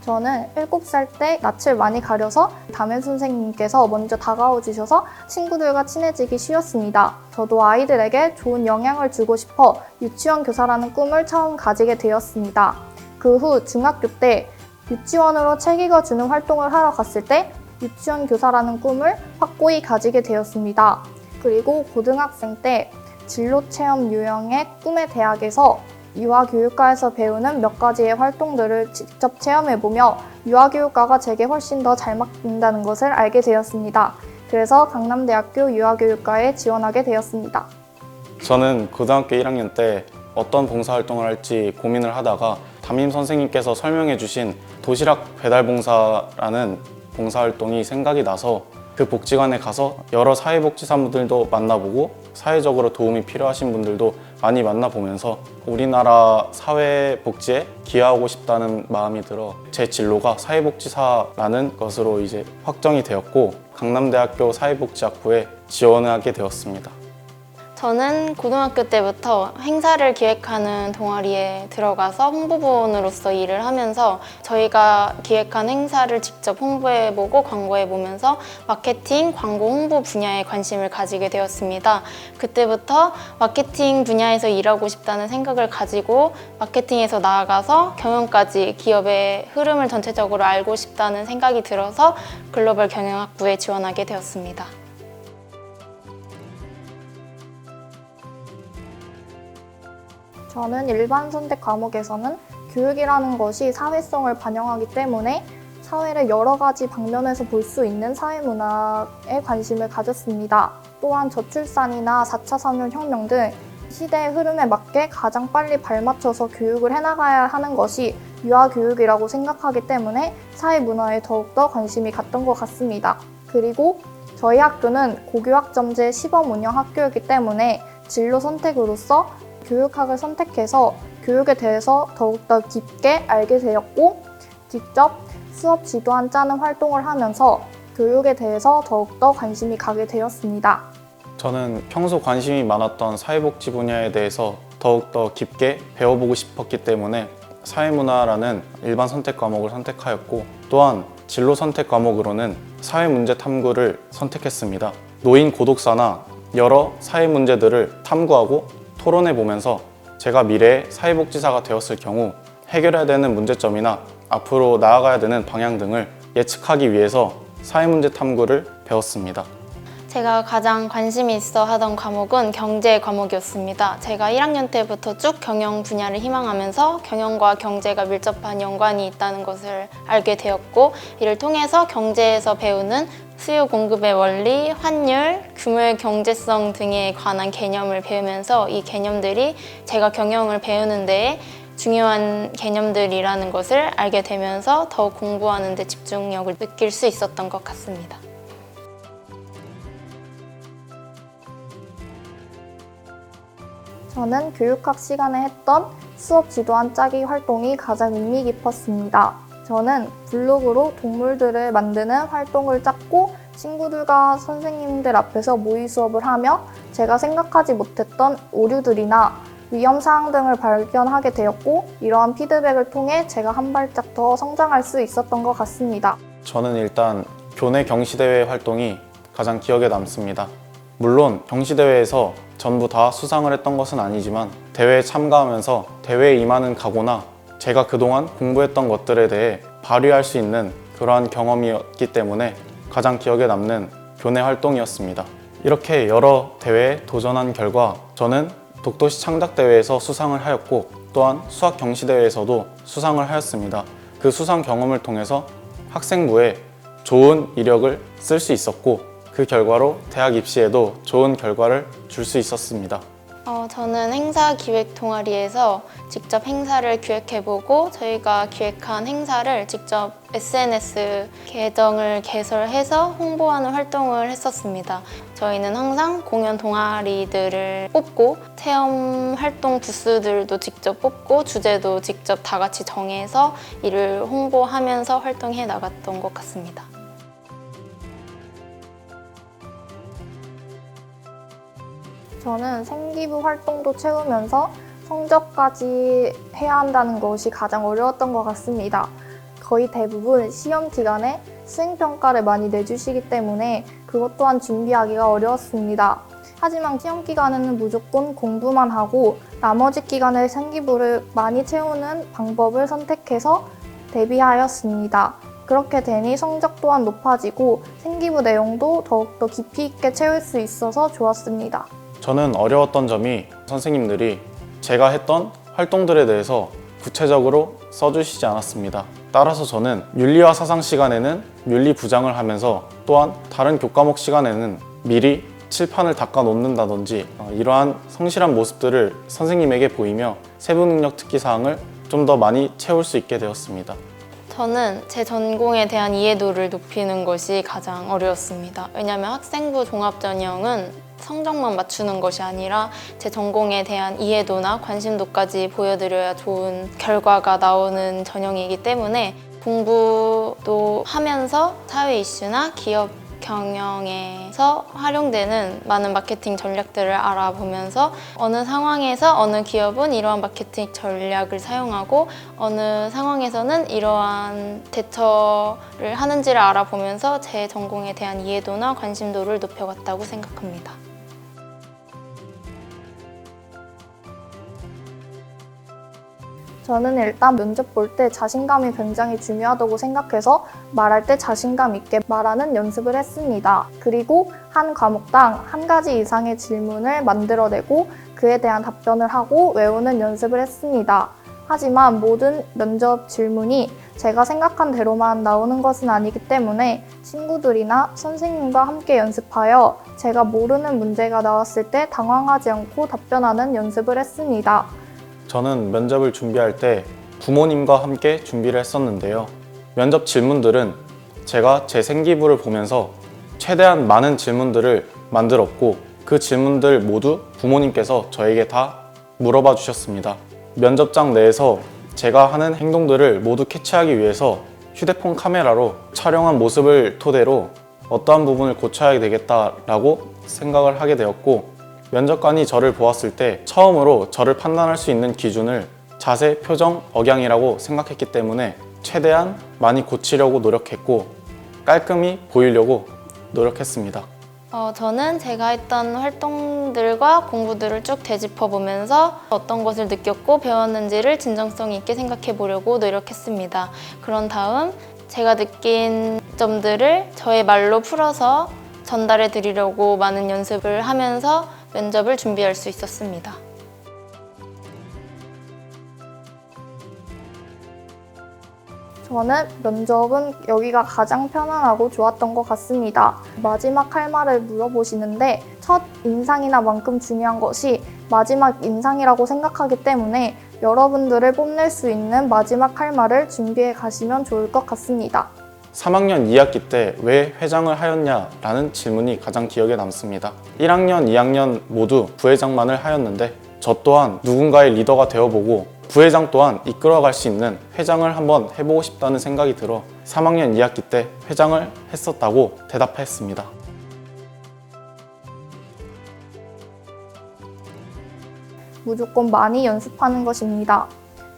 저는 7살 때 낯을 많이 가려서 담임 선생님께서 먼저 다가와 주셔서 친구들과 친해지기 쉬웠습니다. 저도 아이들에게 좋은 영향을 주고 싶어 유치원 교사라는 꿈을 처음 가지게 되었습니다. 그 후 중학교 때 유치원으로 책 읽어주는 활동을 하러 갔을 때 유치원 교사라는 꿈을 확고히 가지게 되었습니다. 그리고 고등학생 때 진로체험 유형의 꿈의 대학에서 유아교육과에서 배우는 몇 가지의 활동들을 직접 체험해보며 유아교육과가 제게 훨씬 더 잘 맞는다는 것을 알게 되었습니다. 그래서 강남대학교 유아교육과에 지원하게 되었습니다. 저는 고등학교 1학년 때 어떤 봉사활동을 할지 고민을 하다가 담임 선생님께서 설명해 주신 도시락 배달봉사라는 봉사활동이 생각이 나서 그 복지관에 가서 여러 사회복지사분들도 만나보고 사회적으로 도움이 필요하신 분들도 많이 만나보면서 우리나라 사회복지에 기여하고 싶다는 마음이 들어 제 진로가 사회복지사라는 것으로 이제 확정이 되었고 강남대학교 사회복지학부에 지원을 하게 되었습니다. 저는 고등학교 때부터 행사를 기획하는 동아리에 들어가서 홍보부원으로서 일을 하면서 저희가 기획한 행사를 직접 홍보해보고 광고해보면서 마케팅, 광고, 홍보 분야에 관심을 가지게 되었습니다. 그때부터 마케팅 분야에서 일하고 싶다는 생각을 가지고 마케팅에서 나아가서 경영까지 기업의 흐름을 전체적으로 알고 싶다는 생각이 들어서 글로벌 경영학부에 지원하게 되었습니다. 저는 일반 선택 과목에서는 교육이라는 것이 사회성을 반영하기 때문에 사회를 여러 가지 방면에서 볼 수 있는 사회문화에 관심을 가졌습니다. 또한 저출산이나 4차 산업혁명 등 시대의 흐름에 맞게 가장 빨리 발맞춰서 교육을 해나가야 하는 것이 유아교육이라고 생각하기 때문에 사회문화에 더욱더 관심이 갔던 것 같습니다. 그리고 저희 학교는 고교학점제 시범 운영 학교이기 때문에 진로 선택으로서 교육학을 선택해서 교육에 대해서 더욱더 깊게 알게 되었고 직접 수업 지도안 짜는 활동을 하면서 교육에 대해서 더욱더 관심이 가게 되었습니다. 저는 평소 관심이 많았던 사회복지 분야에 대해서 더욱더 깊게 배워보고 싶었기 때문에 사회문화라는 일반 선택 과목을 선택하였고 또한 진로 선택 과목으로는 사회문제 탐구를 선택했습니다. 노인 고독사나 여러 사회 문제들을 탐구하고 토론해보면서 제가 미래에 사회복지사가 되었을 경우 해결해야 되는 문제점이나 앞으로 나아가야 되는 방향 등을 예측하기 위해서 사회문제 탐구를 배웠습니다. 제가 가장 관심이 있어 하던 과목은 경제 과목이었습니다. 제가 1학년 때부터 쭉 경영 분야를 희망하면서 경영과 경제가 밀접한 연관이 있다는 것을 알게 되었고 이를 통해서 경제에서 배우는 수요 공급의 원리, 환율, 규모의 경제성 등에 관한 개념을 배우면서 이 개념들이 제가 경영을 배우는 데에 중요한 개념들이라는 것을 알게 되면서 더 공부하는 데 집중력을 느낄 수 있었던 것 같습니다. 저는 교육학 시간에 했던 수업 지도안 짜기 활동이 가장 의미 깊었습니다. 저는 블로그로 동물들을 만드는 활동을 짰고 친구들과 선생님들 앞에서 모의 수업을 하며 제가 생각하지 못했던 오류들이나 위험사항 등을 발견하게 되었고 이러한 피드백을 통해 제가 한 발짝 더 성장할 수 있었던 것 같습니다. 저는 일단 교내 경시대회 활동이 가장 기억에 남습니다. 물론 경시대회에서 전부 다 수상을 했던 것은 아니지만 대회에 참가하면서 대회에 임하는 각오나 제가 그동안 공부했던 것들에 대해 발휘할 수 있는 그러한 경험이었기 때문에 가장 기억에 남는 교내 활동이었습니다. 이렇게 여러 대회에 도전한 결과 저는 독도시 창작대회에서 수상을 하였고 또한 수학 경시대회에서도 수상을 하였습니다. 그 수상 경험을 통해서 학생부에 좋은 이력을 쓸 수 있었고 그 결과로 대학 입시에도 좋은 결과를 줄 수 있었습니다. 저는 행사 기획 동아리에서 직접 행사를 기획해보고 저희가 기획한 행사를 직접 SNS 계정을 개설해서 홍보하는 활동을 했었습니다. 저희는 항상 공연 동아리들을 뽑고 체험 활동 부스들도 직접 뽑고 주제도 직접 다 같이 정해서 이를 홍보하면서 활동해 나갔던 것 같습니다. 저는 생기부 활동도 채우면서 성적까지 해야 한다는 것이 가장 어려웠던 것 같습니다. 거의 대부분 시험 기간에 수행평가를 많이 내주시기 때문에 그것 또한 준비하기가 어려웠습니다. 하지만 시험 기간에는 무조건 공부만 하고 나머지 기간에 생기부를 많이 채우는 방법을 선택해서 대비하였습니다. 그렇게 되니 성적 또한 높아지고 생기부 내용도 더욱더 깊이 있게 채울 수 있어서 좋았습니다. 저는 어려웠던 점이 선생님들이 제가 했던 활동들에 대해서 구체적으로 써주시지 않았습니다. 따라서 저는 윤리와 사상 시간에는 윤리 부장을 하면서 또한 다른 교과목 시간에는 미리 칠판을 닦아 놓는다든지 이러한 성실한 모습들을 선생님에게 보이며 세부능력 특기 사항을 좀 더 많이 채울 수 있게 되었습니다. 저는 제 전공에 대한 이해도를 높이는 것이 가장 어려웠습니다. 왜냐하면 학생부 종합전형은 성적만 맞추는 것이 아니라 제 전공에 대한 이해도나 관심도까지 보여드려야 좋은 결과가 나오는 전형이기 때문에 공부도 하면서 사회 이슈나 기업 경영에서 활용되는 많은 마케팅 전략들을 알아보면서 어느 상황에서 어느 기업은 이러한 마케팅 전략을 사용하고 어느 상황에서는 이러한 대처를 하는지를 알아보면서 제 전공에 대한 이해도나 관심도를 높여갔다고 생각합니다. 저는 일단 면접 볼 때 자신감이 굉장히 중요하다고 생각해서 말할 때 자신감 있게 말하는 연습을 했습니다. 그리고 한 과목당 한 가지 이상의 질문을 만들어내고 그에 대한 답변을 하고 외우는 연습을 했습니다. 하지만 모든 면접 질문이 제가 생각한 대로만 나오는 것은 아니기 때문에 친구들이나 선생님과 함께 연습하여 제가 모르는 문제가 나왔을 때 당황하지 않고 답변하는 연습을 했습니다. 저는 면접을 준비할 때 부모님과 함께 준비를 했었는데요. 면접 질문들은 제가 제 생기부를 보면서 최대한 많은 질문들을 만들었고 그 질문들 모두 부모님께서 저에게 다 물어봐 주셨습니다. 면접장 내에서 제가 하는 행동들을 모두 캐치하기 위해서 휴대폰 카메라로 촬영한 모습을 토대로 어떠한 부분을 고쳐야 되겠다라고 생각을 하게 되었고 면접관이 저를 보았을 때 처음으로 저를 판단할 수 있는 기준을 자세, 표정, 억양이라고 생각했기 때문에 최대한 많이 고치려고 노력했고 깔끔히 보이려고 노력했습니다. 저는 제가 했던 활동들과 공부들을 쭉 되짚어 보면서 어떤 것을 느꼈고 배웠는지를 진정성 있게 생각해 보려고 노력했습니다. 그런 다음 제가 느낀 점들을 저의 말로 풀어서 전달해 드리려고 많은 연습을 하면서 면접을 준비할 수 있었습니다. 저는 면접은 여기가 가장 편안하고 좋았던 것 같습니다. 마지막 할 말을 물어보시는데 첫 인상이나 만큼 중요한 것이 마지막 인상이라고 생각하기 때문에 여러분들을 뽐낼 수 있는 마지막 할 말을 준비해 가시면 좋을 것 같습니다. 3학년 2학기 때 왜 회장을 하였냐라는 질문이 가장 기억에 남습니다. 1학년, 2학년 모두 부회장만을 하였는데 저 또한 누군가의 리더가 되어보고 부회장 또한 이끌어갈 수 있는 회장을 한번 해보고 싶다는 생각이 들어 3학년 2학기 때 회장을 했었다고 대답했습니다. 무조건 많이 연습하는 것입니다.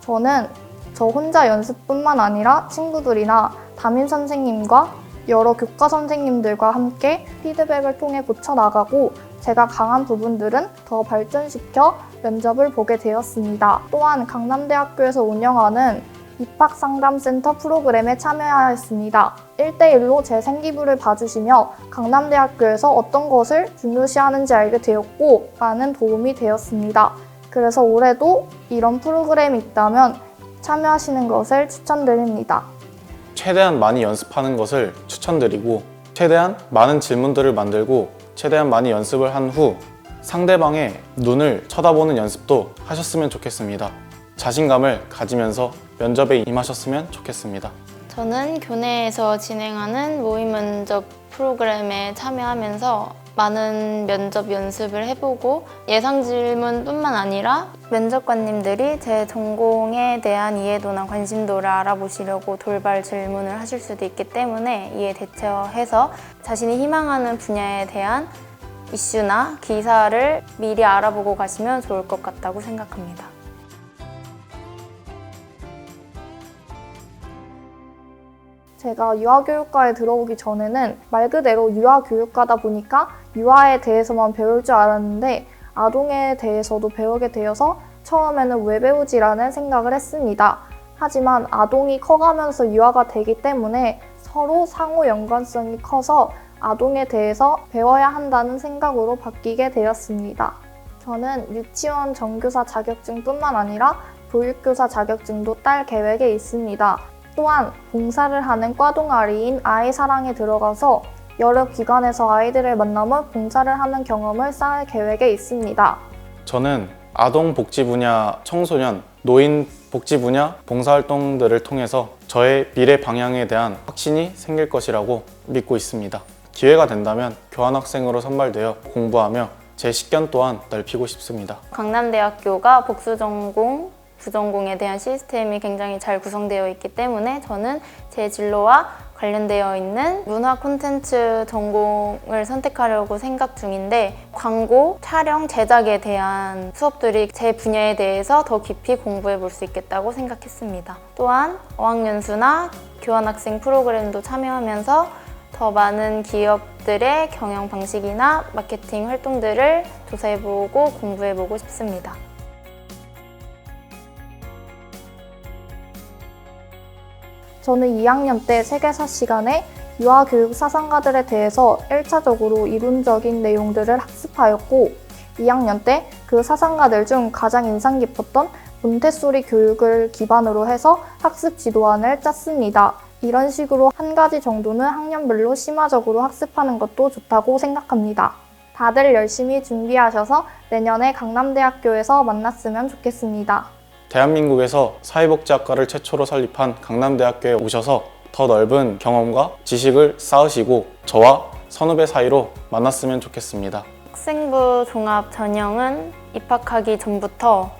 저는 저 혼자 연습뿐만 아니라 친구들이나 담임 선생님과 여러 교과 선생님들과 함께 피드백을 통해 고쳐나가고 제가 강한 부분들은 더 발전시켜 면접을 보게 되었습니다. 또한 강남대학교에서 운영하는 입학상담센터 프로그램에 참여하였습니다. 1대1로 제 생기부를 봐주시며 강남대학교에서 어떤 것을 중요시하는지 알게 되었고 많은 도움이 되었습니다. 그래서 올해도 이런 프로그램이 있다면 참여하시는 것을 추천드립니다. 최대한 많이 연습하는 것을 추천드리고 최대한 많은 질문들을 만들고 최대한 많이 연습을 한 후 상대방의 눈을 쳐다보는 연습도 하셨으면 좋겠습니다. 자신감을 가지면서 면접에 임하셨으면 좋겠습니다. 저는 교내에서 진행하는 모의 면접 프로그램에 참여하면서 많은 면접 연습을 해보고 예상 질문뿐만 아니라 면접관님들이 제 전공에 대한 이해도나 관심도를 알아보시려고 돌발 질문을 하실 수도 있기 때문에 이에 대처해서 자신이 희망하는 분야에 대한 이슈나 기사를 미리 알아보고 가시면 좋을 것 같다고 생각합니다. 제가 유아교육과에 들어오기 전에는 말 그대로 유아교육과다 보니까 유아에 대해서만 배울 줄 알았는데 아동에 대해서도 배우게 되어서 처음에는 왜 배우지라는 생각을 했습니다. 하지만 아동이 커가면서 유아가 되기 때문에 서로 상호 연관성이 커서 아동에 대해서 배워야 한다는 생각으로 바뀌게 되었습니다. 저는 유치원 정교사 자격증뿐만 아니라 보육교사 자격증도 딸 계획에 있습니다. 또한 봉사를 하는 과동아리인 아이사랑에 들어가서 여러 기관에서 아이들을 만나며 봉사를 하는 경험을 쌓을 계획에 있습니다. 저는 아동복지 분야, 청소년, 노인 복지 분야 봉사활동들을 통해서 저의 미래 방향에 대한 확신이 생길 것이라고 믿고 있습니다. 기회가 된다면 교환학생으로 선발되어 공부하며 제 식견 또한 넓히고 싶습니다. 강남대학교가 복수전공, 부전공에 대한 시스템이 굉장히 잘 구성되어 있기 때문에 저는 제 진로와 관련되어 있는 문화 콘텐츠 전공을 선택하려고 생각 중인데 광고, 촬영, 제작에 대한 수업들이 제 분야에 대해서 더 깊이 공부해 볼 수 있겠다고 생각했습니다. 또한 어학연수나 교환학생 프로그램도 참여하면서 더 많은 기업들의 경영 방식이나 마케팅 활동들을 조사해보고 공부해보고 싶습니다. 저는 2학년 때 세계사 시간에 유아교육 사상가들에 대해서 1차적으로 이론적인 내용들을 학습하였고 2학년 때 그 사상가들 중 가장 인상 깊었던 몬테소리 교육을 기반으로 해서 학습 지도안을 짰습니다. 이런 식으로 한 가지 정도는 학년별로 심화적으로 학습하는 것도 좋다고 생각합니다. 다들 열심히 준비하셔서 내년에 강남대학교에서 만났으면 좋겠습니다. 대한민국에서 사회복지학과를 최초로 설립한 강남대학교에 오셔서 더 넓은 경험과 지식을 쌓으시고 저와 선후배 사이로 만났으면 좋겠습니다. 학생부 종합 전형은 입학하기 전부터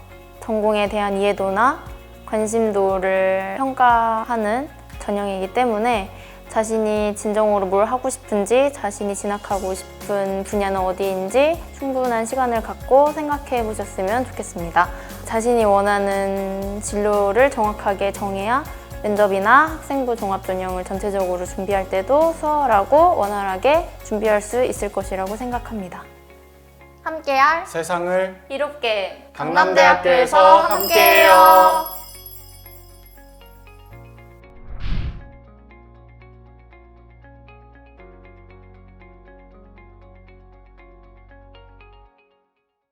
전공에 대한 이해도나 관심도를 평가하는 전형이기 때문에 자신이 진정으로 뭘 하고 싶은지, 자신이 진학하고 싶은 분야는 어디인지 충분한 시간을 갖고 생각해 보셨으면 좋겠습니다. 자신이 원하는 진로를 정확하게 정해야 면접이나 학생부 종합 전형을 전체적으로 준비할 때도 수월하고 원활하게 준비할 수 있을 것이라고 생각합니다. 함께할 세상을 이롭게 강남대학교에서 함께해요.